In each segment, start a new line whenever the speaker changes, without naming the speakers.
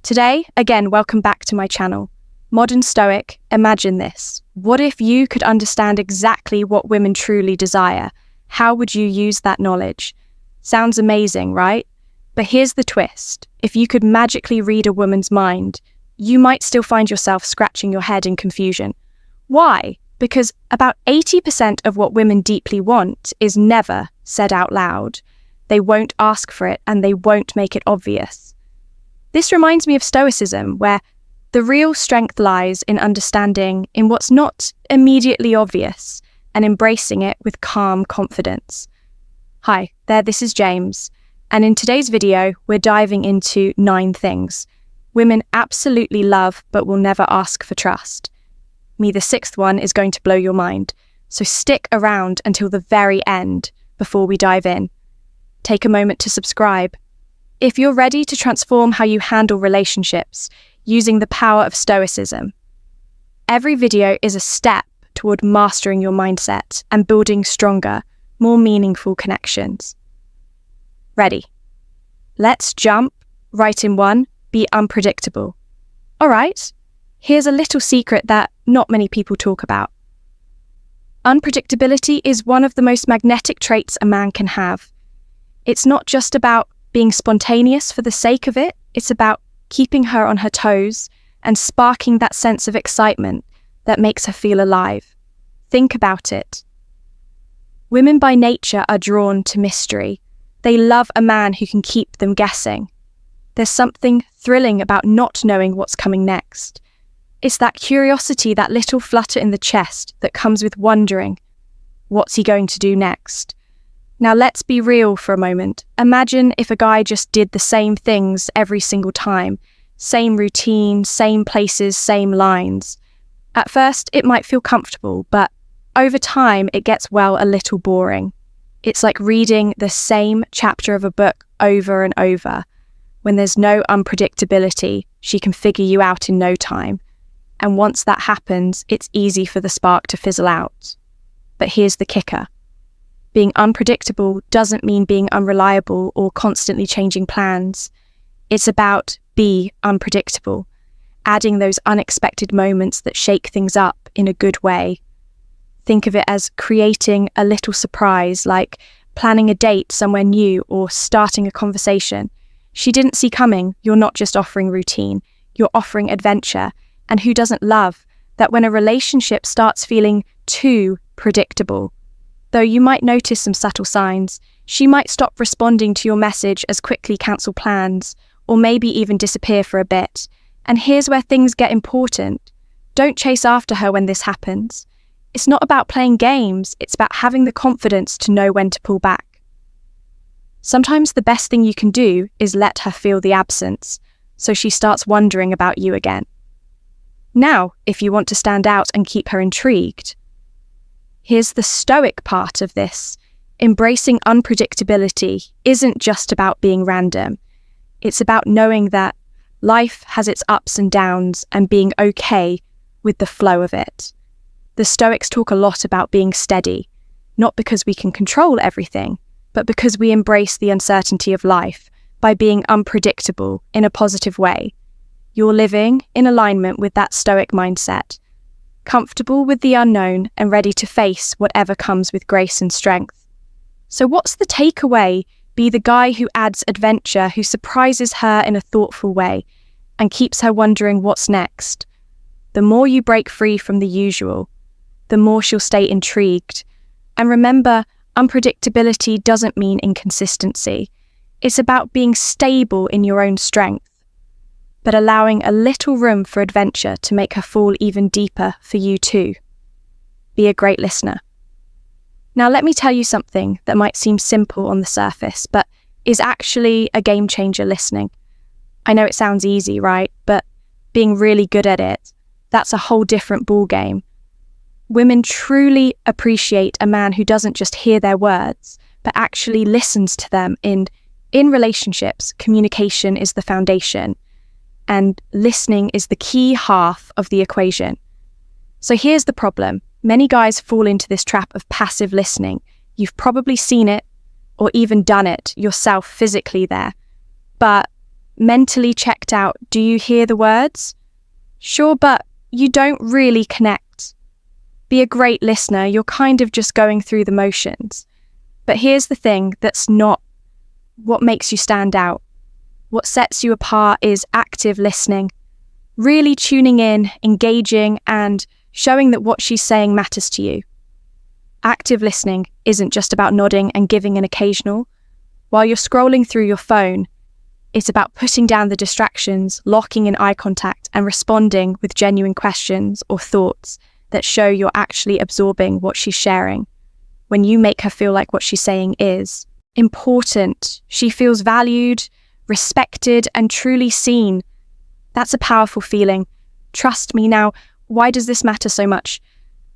Today, again, welcome back to my channel. Modern Stoic, imagine this. What if you could understand exactly what women truly desire? How would you use that knowledge? Sounds amazing, right? But here's the twist. If you could magically read a woman's mind, you might still find yourself scratching your head in confusion. Why? Because about 80% of what women deeply want is never said out loud. They won't ask for it and they won't make it obvious. This reminds me of Stoicism, where the real strength lies in understanding in what's not immediately obvious and embracing it with calm confidence. Hi, this is James, and in today's video, we're diving into 9 things women absolutely love but will never ask for trust. The 6th one is going to blow your mind, so stick around until the very end before we dive in. Take a moment to subscribe. If you're ready to transform how you handle relationships using the power of Stoicism, every video is a step toward mastering your mindset and building stronger, more meaningful connections. Ready? Let's jump right in one, be unpredictable. All right, here's a little secret that not many people talk about. Unpredictability is one of the most magnetic traits a man can have. It's not just about being spontaneous for the sake of it, it's about keeping her on her toes and sparking that sense of excitement that makes her feel alive. Think about it. Women by nature are drawn to mystery. They love a man who can keep them guessing. There's something thrilling about not knowing what's coming next. It's that curiosity, that little flutter in the chest that comes with wondering, what's he going to do next? Now let's be real for a moment. Imagine if a guy just did the same things every single time. Same routine, same places, same lines. At first, it might feel comfortable, but over time, it gets, a little boring. It's like reading the same chapter of a book over and over. When there's no unpredictability, she can figure you out in no time. And once that happens, it's easy for the spark to fizzle out. But here's the kicker. Being unpredictable doesn't mean being unreliable or constantly changing plans. It's about be unpredictable, adding those unexpected moments that shake things up in a good way. Think of it as creating a little surprise, like planning a date somewhere new or starting a conversation. She didn't see coming. You're not just offering routine, you're offering adventure. And who doesn't love that when a relationship starts feeling too predictable? Though you might notice some subtle signs, she might stop responding to your message as quickly, cancel plans, or maybe even disappear for a bit. And here's where things get important. Don't chase after her when this happens. It's not about playing games, it's about having the confidence to know when to pull back. Sometimes the best thing you can do is let her feel the absence, so she starts wondering about you again. Now, if you want to stand out and keep her intrigued, here's the Stoic part of this. Embracing unpredictability isn't just about being random. It's about knowing that life has its ups and downs and being okay with the flow of it. The Stoics talk a lot about being steady, not because we can control everything, but because we embrace the uncertainty of life by being unpredictable in a positive way. You're living in alignment with that Stoic mindset, comfortable with the unknown and ready to face whatever comes with grace and strength. So what's the takeaway? Be the guy who adds adventure, who surprises her in a thoughtful way and keeps her wondering what's next. The more you break free from the usual, the more she'll stay intrigued. And remember, unpredictability doesn't mean inconsistency. It's about being stable in your own strength, but allowing a little room for adventure to make her fall even deeper for you too. Be a great listener. Now let me tell you something that might seem simple on the surface, but is actually a game changer listening. I know it sounds easy, right? But being really good at it, that's a whole different ballgame. Women truly appreciate a man who doesn't just hear their words, but actually listens to them. In relationships, communication is the foundation. And listening is the key half of the equation. So here's the problem. Many guys fall into this trap of passive listening. You've probably seen it or even done it yourself physically there. But mentally checked out. Do you hear the words? Sure, but you don't really connect. Be a great listener. You're kind of just going through the motions. But here's the thing that's not what makes you stand out. What sets you apart is active listening, really tuning in, engaging, and showing that what she's saying matters to you. Active listening isn't just about nodding and giving an occasional. While you're scrolling through your phone, it's about putting down the distractions, locking in eye contact, and responding with genuine questions or thoughts that show you're actually absorbing what she's sharing. When you make her feel like what she's saying is important, she feels valued, respected, and truly seen. That's a powerful feeling. Trust me. Now, why does this matter so much?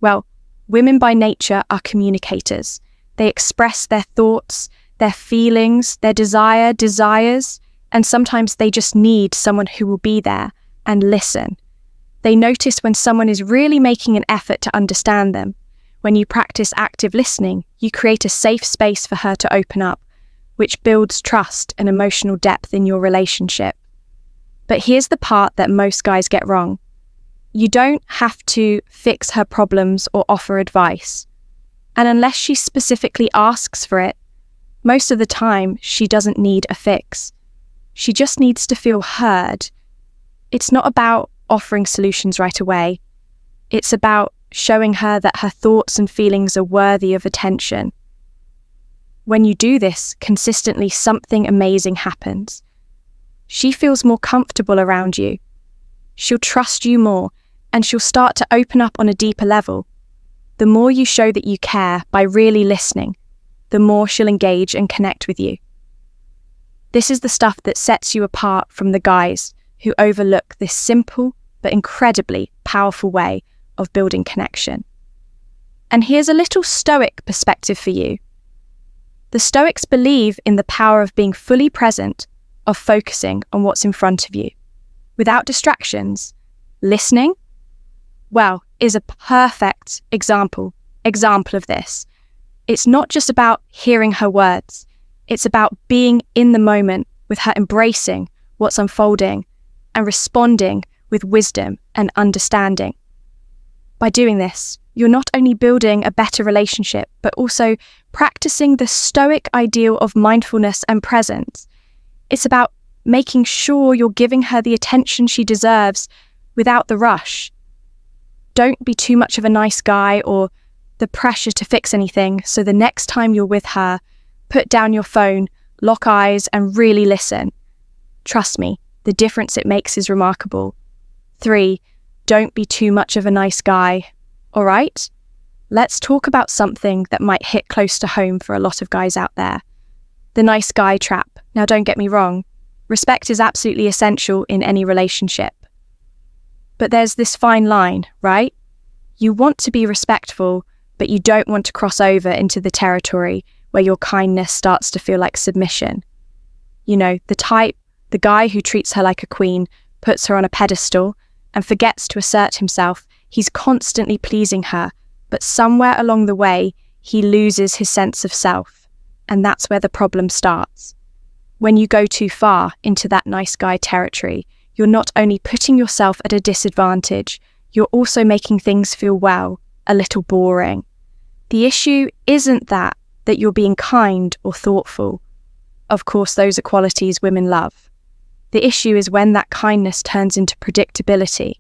Well, women by nature are communicators. They express their thoughts, their feelings, their desires, and sometimes they just need someone who will be there and listen. They notice when someone is really making an effort to understand them. When you practice active listening, you create a safe space for her to open up, which builds trust and emotional depth in your relationship. But here's the part that most guys get wrong. You don't have to fix her problems or offer advice. And unless she specifically asks for it, most of the time she doesn't need a fix. She just needs to feel heard. It's not about offering solutions right away. It's about showing her that her thoughts and feelings are worthy of attention. When you do this consistently, something amazing happens. She feels more comfortable around you. She'll trust you more, and she'll start to open up on a deeper level. The more you show that you care by really listening, the more she'll engage and connect with you. This is the stuff that sets you apart from the guys who overlook this simple but incredibly powerful way of building connection. And here's a little Stoic perspective for you. The Stoics believe in the power of being fully present, of focusing on what's in front of you, without distractions. Listening, well, is a perfect example of this. It's not just about hearing her words. It's about being in the moment with her, embracing what's unfolding and responding with wisdom and understanding. By doing this, you're not only building a better relationship, but also practicing the Stoic ideal of mindfulness and presence. It's about making sure you're giving her the attention she deserves without the rush. Don't be too much of a nice guy or the pressure to fix anything, so the next time you're with her, put down your phone, lock eyes, and really listen. Trust me, the difference it makes is remarkable. 3, don't be too much of a nice guy. All right? Let's talk about something that might hit close to home for a lot of guys out there. The nice guy trap. Now, don't get me wrong. Respect is absolutely essential in any relationship. But there's this fine line, right? You want to be respectful, but you don't want to cross over into the territory where your kindness starts to feel like submission. You know, the guy who treats her like a queen, puts her on a pedestal, and forgets to assert himself. He's constantly pleasing her, but somewhere along the way, he loses his sense of self. And that's where the problem starts. When you go too far into that nice guy territory, you're not only putting yourself at a disadvantage, you're also making things feel, well, a little boring. The issue isn't that you're being kind or thoughtful. Of course, those are qualities women love. The issue is when that kindness turns into predictability.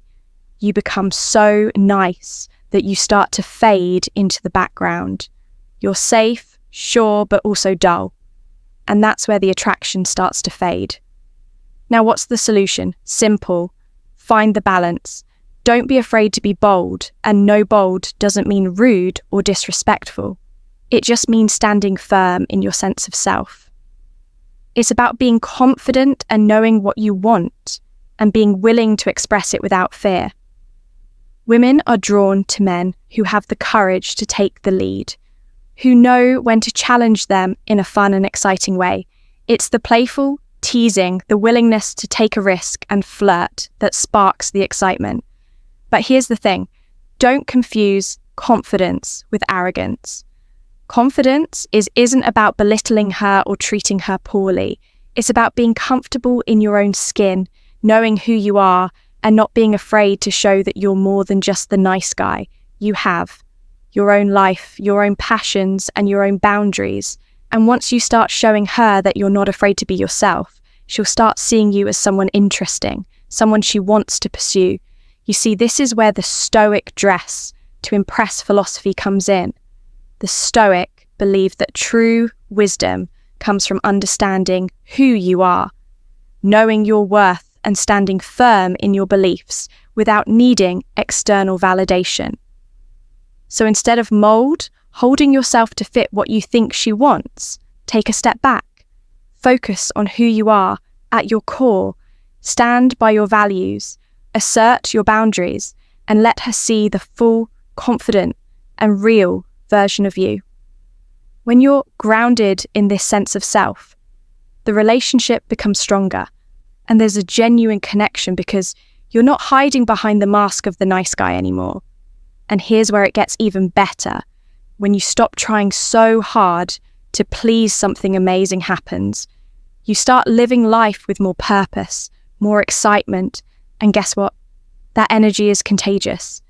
You become so nice that you start to fade into the background. You're safe, sure, but also dull. And that's where the attraction starts to fade. Now, what's the solution? Simple. Find the balance. Don't be afraid to be bold, and no, bold doesn't mean rude or disrespectful. It just means standing firm in your sense of self. It's about being confident and knowing what you want and being willing to express it without fear. Women are drawn to men who have the courage to take the lead, who know when to challenge them in a fun and exciting way. It's the playful, teasing, the willingness to take a risk and flirt that sparks the excitement. But here's the thing, don't confuse confidence with arrogance. Confidence isn't about belittling her or treating her poorly. It's about being comfortable in your own skin, knowing who you are, and not being afraid to show that you're more than just the nice guy. You have your own life, your own passions, and your own boundaries. And once you start showing her that you're not afraid to be yourself, she'll start seeing you as someone interesting, someone she wants to pursue. You see, this is where the Stoic dress to impress philosophy comes in. The Stoic believe that true wisdom comes from understanding who you are, knowing your worth and standing firm in your beliefs without needing external validation. So instead of holding yourself to fit what you think she wants, take a step back. Focus on who you are at your core. Stand by your values. Assert your boundaries and let her see the full, confident, and real version of you. When you're grounded in this sense of self, the relationship becomes stronger and there's a genuine connection because you're not hiding behind the mask of the nice guy anymore. And here's where it gets even better. When you stop trying so hard to please, something amazing happens. You start living life with more purpose, more excitement, and guess what? That energy is contagious.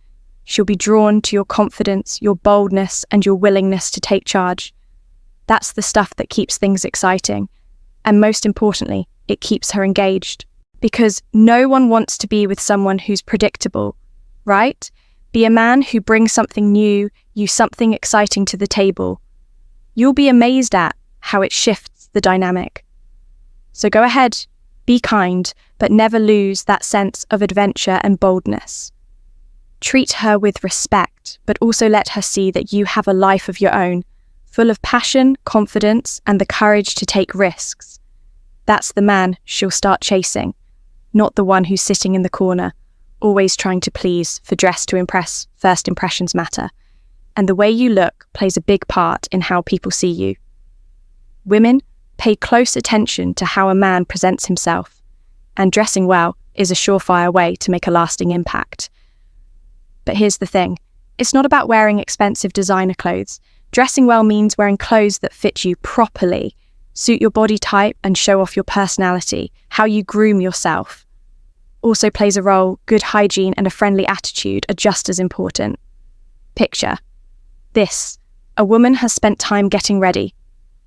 She'll be drawn to your confidence, your boldness, and your willingness to take charge. That's the stuff that keeps things exciting. And most importantly, it keeps her engaged. Because no one wants to be with someone who's predictable, right? Be a man who brings something new, something exciting to the table. You'll be amazed at how it shifts the dynamic. So go ahead, be kind, but never lose that sense of adventure and boldness. Treat her with respect, but also let her see that you have a life of your own, full of passion, confidence, and the courage to take risks. That's the man she'll start chasing, not the one who's sitting in the corner, always trying to please, for dress to impress. First impressions matter. And the way you look plays a big part in how people see you. Women, pay close attention to how a man presents himself, and dressing well is a surefire way to make a lasting impact. But here's the thing, it's not about wearing expensive designer clothes. Dressing well means wearing clothes that fit you properly, suit your body type and show off your personality. How you groom yourself also plays a role. Good hygiene and a friendly attitude are just as important. Picture this. A woman has spent time getting ready.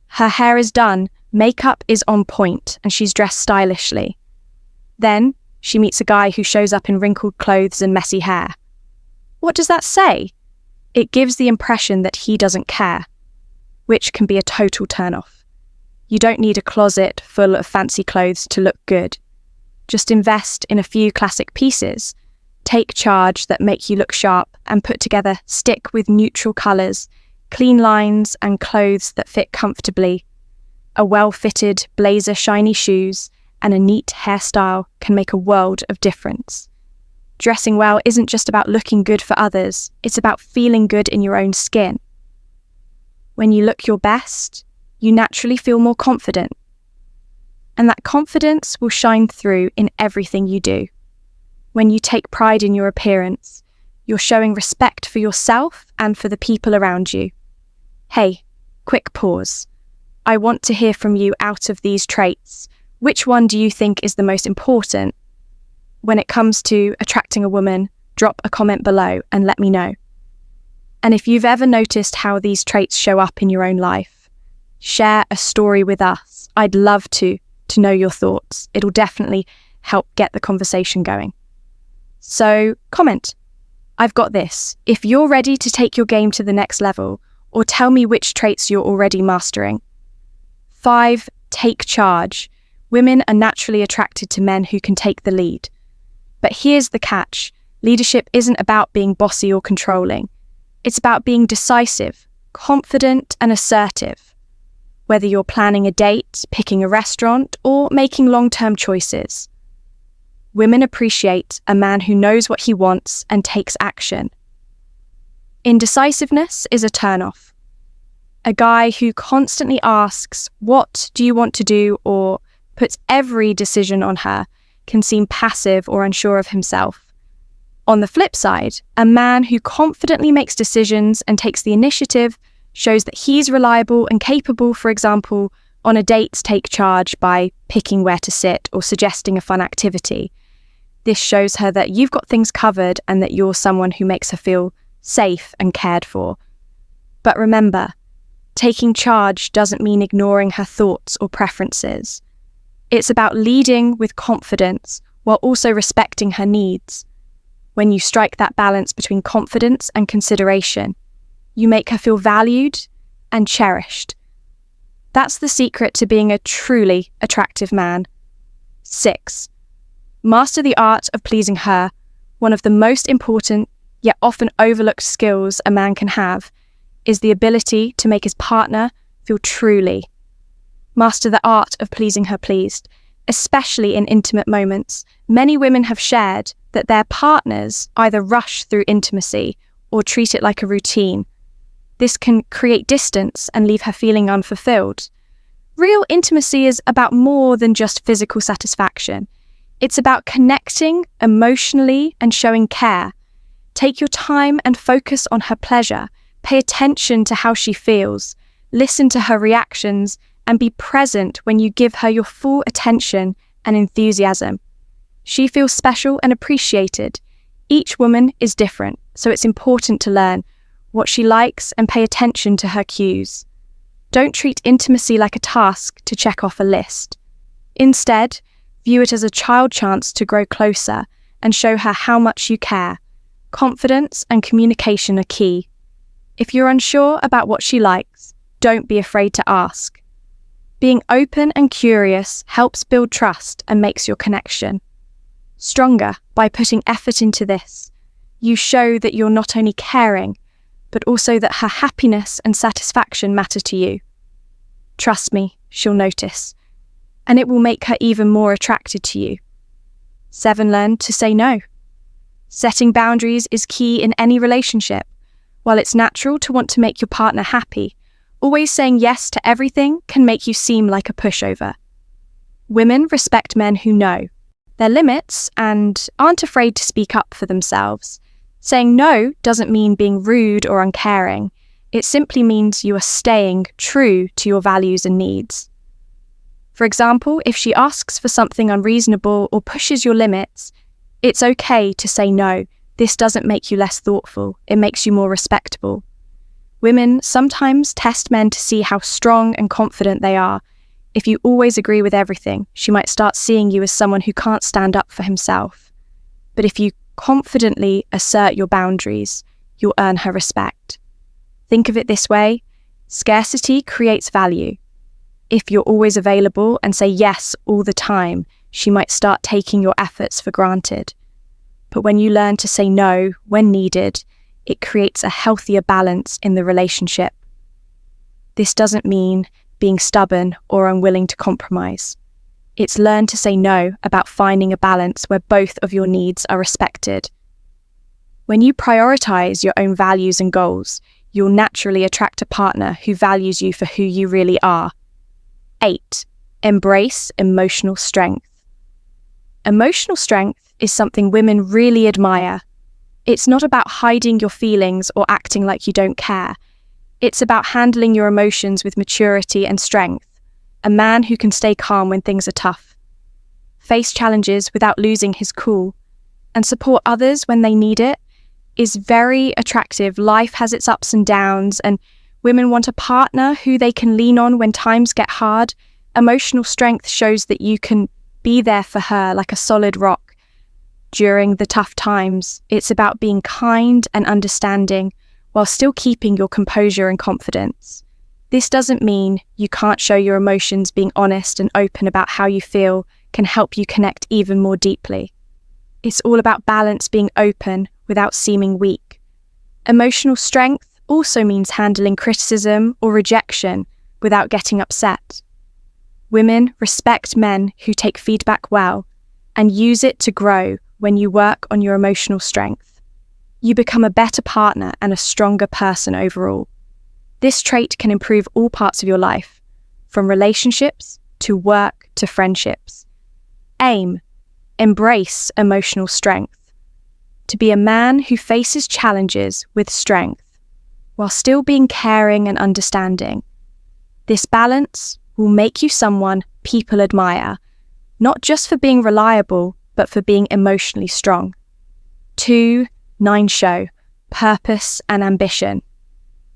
Her hair is done, makeup is on point, and she's dressed stylishly. Then she meets a guy who shows up in wrinkled clothes and messy hair. What does that say? It gives the impression that he doesn't care, which can be a total turn-off. You don't need a closet full of fancy clothes to look good. Just invest in a few classic pieces. Take charge that make you look sharp and put together. Stick with neutral colours, clean lines and clothes that fit comfortably. A well-fitted blazer, shiny shoes, and a neat hairstyle can make a world of difference. Dressing well isn't just about looking good for others, it's about feeling good in your own skin. When you look your best, you naturally feel more confident. And that confidence will shine through in everything you do. When you take pride in your appearance, you're showing respect for yourself and for the people around you. Hey, quick pause. I want to hear from you. Out of these traits, which one do you think is the most important? When it comes to attracting a woman, drop a comment below and let me know. And if you've ever noticed how these traits show up in your own life, share a story with us. I'd love to know your thoughts. It'll definitely help get the conversation going. So comment, I've got this. If you're ready to take your game to the next level, or tell me which traits you're already mastering. 5, take charge. Women are naturally attracted to men who can take the lead. But here's the catch. Leadership isn't about being bossy or controlling. It's about being decisive, confident, and assertive. Whether you're planning a date, picking a restaurant, or making long-term choices. Women appreciate a man who knows what he wants and takes action. Indecisiveness is a turn-off. A guy who constantly asks, "What do you want to do?" or puts every decision on her can seem passive or unsure of himself. On the flip side, a man who confidently makes decisions and takes the initiative shows that he's reliable and capable, for example, On a date, take charge by picking where to sit or suggesting a fun activity. This shows her that you've got things covered and that you're someone who makes her feel safe and cared for. But remember, taking charge doesn't mean ignoring her thoughts or preferences. It's about leading with confidence while also respecting her needs. When you strike that balance between confidence and consideration, you make her feel valued and cherished. That's the secret to being a truly attractive man. 6. Master the art of pleasing her. One of the most important, yet often overlooked skills a man can have is the ability to make his partner feel truly. Master the art of pleasing her pleased, especially in intimate moments. Many women have shared that their partners either rush through intimacy or treat it like a routine. This can create distance and leave her feeling unfulfilled. Real intimacy is about more than just physical satisfaction. It's about connecting emotionally and showing care. Take your time and focus on her pleasure. Pay attention to how she feels. Listen to her reactions and be present when you give her your full attention and enthusiasm. She feels special and appreciated. Each woman is different, so it's important to learn what she likes and pay attention to her cues. Don't treat intimacy like a task to check off a list. Instead, view it as a child chance to grow closer and show her how much you care. Confidence and communication are key. If you're unsure about what she likes, don't be afraid to ask. Being open and curious helps build trust and makes your connection stronger by putting effort into this. You show that you're not only caring, but also that her happiness and satisfaction matter to you. Trust me, she'll notice, and it will make her even more attracted to you. 7. Learn to say no. Setting boundaries is key in any relationship. While it's natural to want to make your partner happy, always saying yes to everything can make you seem like a pushover. Women respect men who know their limits and aren't afraid to speak up for themselves. Saying no doesn't mean being rude or uncaring. It simply means you are staying true to your values and needs. For example, if she asks for something unreasonable or pushes your limits, it's okay to say no. This doesn't make you less thoughtful. It makes you more respectable. Women sometimes test men to see how strong and confident they are. If you always agree with everything, she might start seeing you as someone who can't stand up for himself. But if you confidently assert your boundaries, you'll earn her respect. Think of it this way: scarcity creates value. If you're always available and say yes all the time, she might start taking your efforts for granted. But when you learn to say no when needed, it creates a healthier balance in the relationship. This doesn't mean being stubborn or unwilling to compromise. It's learn to say no about finding a balance where both of your needs are respected. When you prioritize your own values and goals, you'll naturally attract a partner who values you for who you really are. 8. Embrace emotional strength. Emotional strength is something women really admire. It's not about hiding your feelings or acting like you don't care. It's about handling your emotions with maturity and strength. A man who can stay calm when things are tough, face challenges without losing his cool, and support others when they need it is very attractive. Life has its ups and downs, and women want a partner who they can lean on when times get hard. Emotional strength shows that you can be there for her like a solid rock during the tough times. It's about being kind and understanding while still keeping your composure and confidence. This doesn't mean you can't show your emotions. Being honest and open about how you feel can help you connect even more deeply. It's all about balance, being open without seeming weak. Emotional strength also means handling criticism or rejection without getting upset. Women respect men who take feedback well and use it to grow. When you work on your emotional strength, you become a better partner and a stronger person overall. This trait can improve all parts of your life, from relationships to work to friendships. Embrace emotional strength. To be a man who faces challenges with strength, while still being caring and understanding. This balance will make you someone people admire, not just for being reliable, but for being emotionally strong. 2. 9 show purpose and ambition.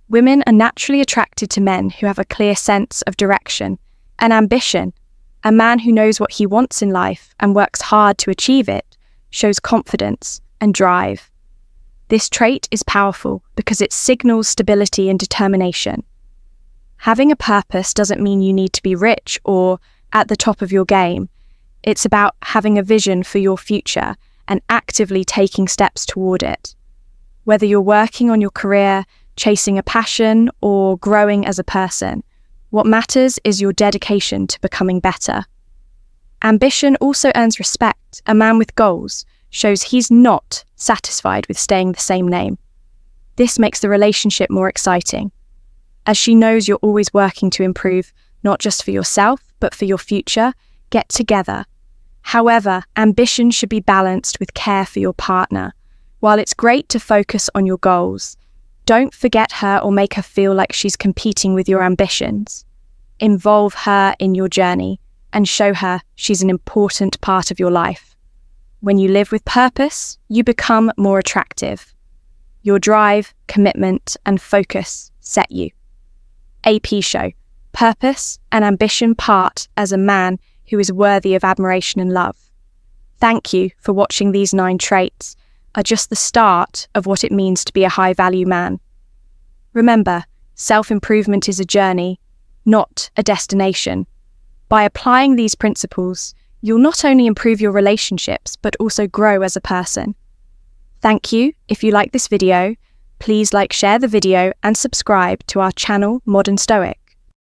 Women are naturally attracted to men who have a clear sense of direction and ambition. A man who knows what he wants in life and works hard to achieve it shows confidence and drive. This trait is powerful because it signals stability and determination. Having a purpose doesn't mean you need to be rich or at the top of your game. It's about having a vision for your future and actively taking steps toward it. Whether you're working on your career, chasing a passion, or growing as a person, what matters is your dedication to becoming better. Ambition also earns respect. A man with goals shows he's not satisfied with staying the same name. This makes the relationship more exciting, as she knows you're always working to improve, not just for yourself, but for your future. Get together. However, ambition should be balanced with care for your partner. While it's great to focus on your goals, don't forget her or make her feel like she's competing with your ambitions. Involve her in your journey and show her she's an important part of your life. When you live with purpose, you become more attractive. Your drive, commitment, and focus set you. AP show purpose and ambition part as a man who is worthy of admiration and love. Thank you for watching. These 9 traits are just the start of what it means to be a high-value man. Remember, self-improvement is a journey, not a destination. By applying these principles, you'll not only improve your relationships, but also grow as a person. Thank you. If you like this video, please like, share the video, and subscribe to our channel, Modern Stoic.